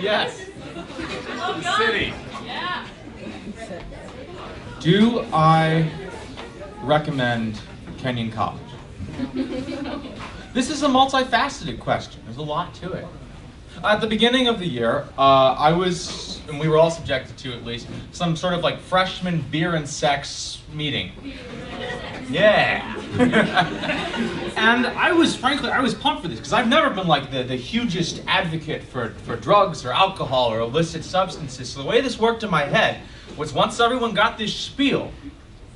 Yes. The city. Yeah. Do I recommend Kenyon College? This is a multifaceted question. There's a lot to it. At the beginning of the year, I was, and we were all subjected to at least, some sort of like freshman beer and sex meeting. Yeah. And I was pumped for this because I've never been like the hugest advocate for drugs or alcohol or illicit substances. So the way this worked in my head was once everyone got this spiel,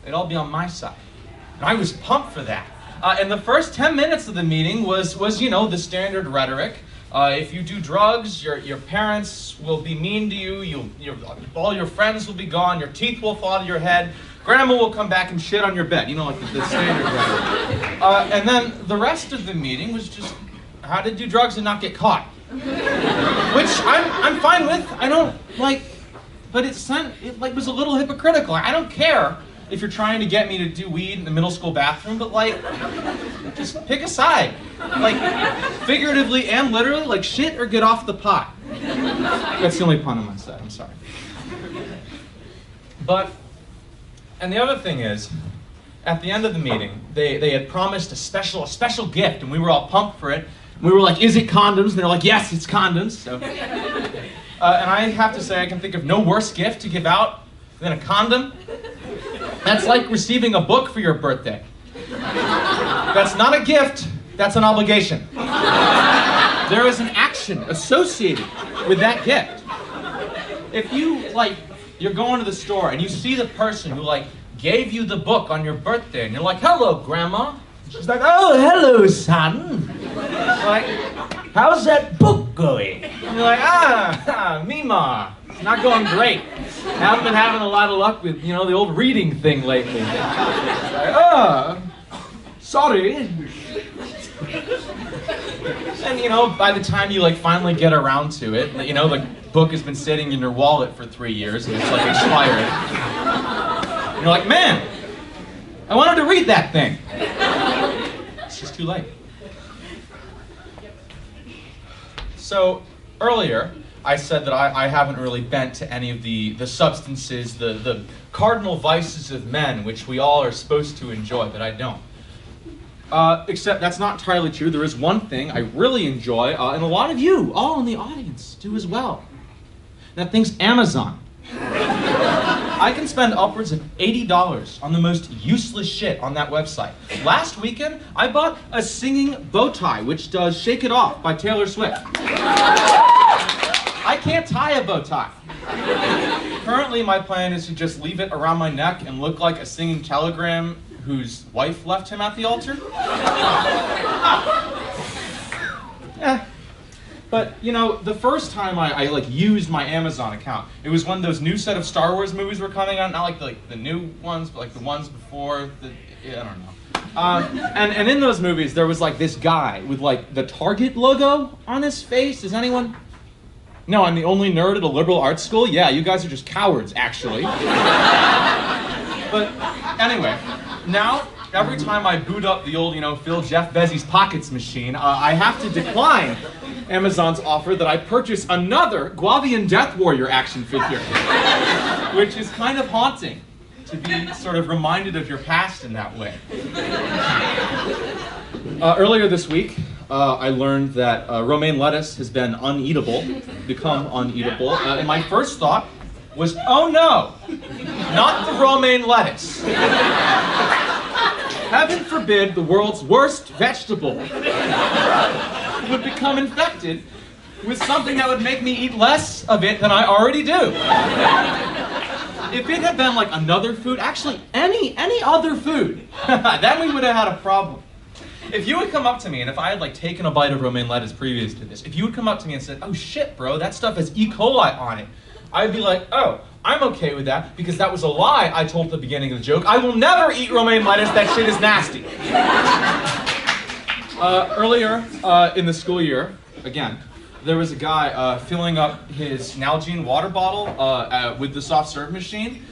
they'd all be on my side. And I was pumped for that. And the first 10 minutes of the meeting was you know, the standard rhetoric. If you do drugs, your parents will be mean to you, all your friends will be gone, your teeth will fall out of your head, grandma will come back and shit on your bed, you know, like the standard rhetoric. And then the rest of the meeting was just how to do drugs and not get caught. Which I'm fine with, I don't like, but it was a little hypocritical. I don't care if you're trying to get me to do weed in the middle school bathroom, but like, just pick a side. Like, figuratively and literally, like shit or get off the pot. That's the only pun on my side, I'm sorry. But, and the other thing is, at the end of the meeting, they had promised a special gift, and we were all pumped for it. We were like, is it condoms? And they're like, yes, it's condoms. So, and I have to say, I can think of no worse gift to give out than a condom. That's like receiving a book for your birthday. That's not a gift, that's an obligation. There is an action associated with that gift. If you, like, you're going to the store and you see the person who, like, gave you the book on your birthday, and you're like, hello, Grandma. She's like, oh, hello, son. Like, how's that book going? And you're like, Mima, it's not going great. I haven't been having a lot of luck with, you know, the old reading thing lately. Like, sorry. And, you know, by the time you, like, finally get around to it, you know, the book has been sitting in your wallet for 3 years and it's, like, expired. And you're like, man, I wanted to read that thing. It's just too late. So, earlier, I said that I haven't really bent to any of the substances, the cardinal vices of men, which we all are supposed to enjoy, but I don't. Except that's not entirely true. There is one thing I really enjoy, and a lot of you, all in the audience, do as well. That thing's Amazon. I can spend upwards of $80 on the most useless shit on that website. Last weekend, I bought a singing bow tie, which does Shake It Off by Taylor Swift. I can't tie a bow tie. Currently, my plan is to just leave it around my neck and look like a singing telegram whose wife left him at the altar. Yeah. But, you know, the first time I like used my Amazon account, it was when those new set of Star Wars movies were coming out, not like the new ones, but like the ones before, I don't know. And in those movies, there was like this guy with like the Target logo on his face. Does anyone? No, I'm the only nerd at a liberal arts school? Yeah, you guys are just cowards, actually. But anyway, now, every time I boot up the old, you know, fill Jeff Bezos' pockets machine, I have to decline Amazon's offer that I purchase another Guavian Death Warrior action figure, which is kind of haunting to be sort of reminded of your past in that way. Earlier this week, I learned that romaine lettuce has been become uneatable, and my first thought was, oh no, not the romaine lettuce. Heaven forbid the world's worst vegetable would become infected with something that would make me eat less of it than I already do. If it had been like another food, actually any other food, then we would have had a problem. If you would come up to me, and if I had like taken a bite of romaine lettuce previous to this, if you would come up to me and said, oh shit bro, that stuff has E. coli on it, I'd be like, oh, I'm okay with that because that was a lie I told at the beginning of the joke. I will never eat romaine lettuce, that shit is nasty. Earlier in the school year, again, there was a guy filling up his Nalgene water bottle with the soft serve machine.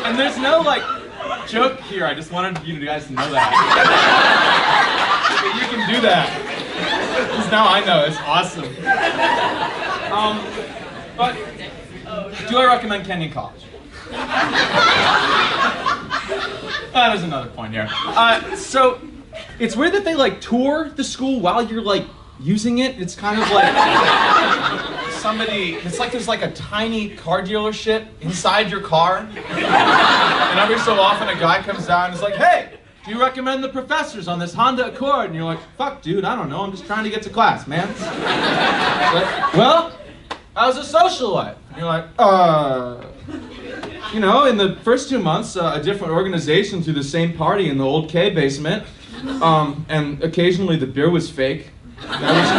And there's no like joke here, I just wanted you guys to know that. That you can do that. now I know. It's awesome. But do I recommend Kenyon College? There's another point here. So it's weird that they like tour the school while you're like using it. It's kind of like it's like there's like a tiny car dealership inside your car. And every so often a guy comes down and is like, hey, do you recommend the professors on this Honda Accord? And you're like, fuck, dude, I don't know. I'm just trying to get to class, man. Like, well, how's the social life? And you're like, you know, in the first 2 months, a different organization threw the same party in the old K basement. And occasionally the beer was fake. That was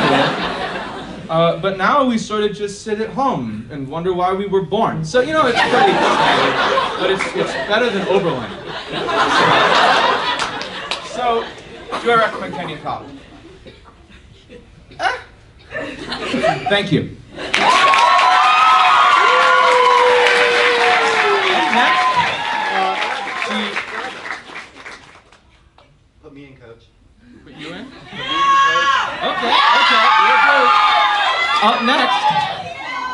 cool. But now we sort of just sit at home and wonder why we were born. So, you know, it's pretty standard, but it's better than Oberlin. So, do I recommend Kenyon College? Thank you. Next, put me in, coach. Put you in? Okay, you're good. Up next,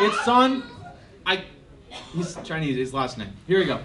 it's Son. He's Chinese, his last name. Here we go.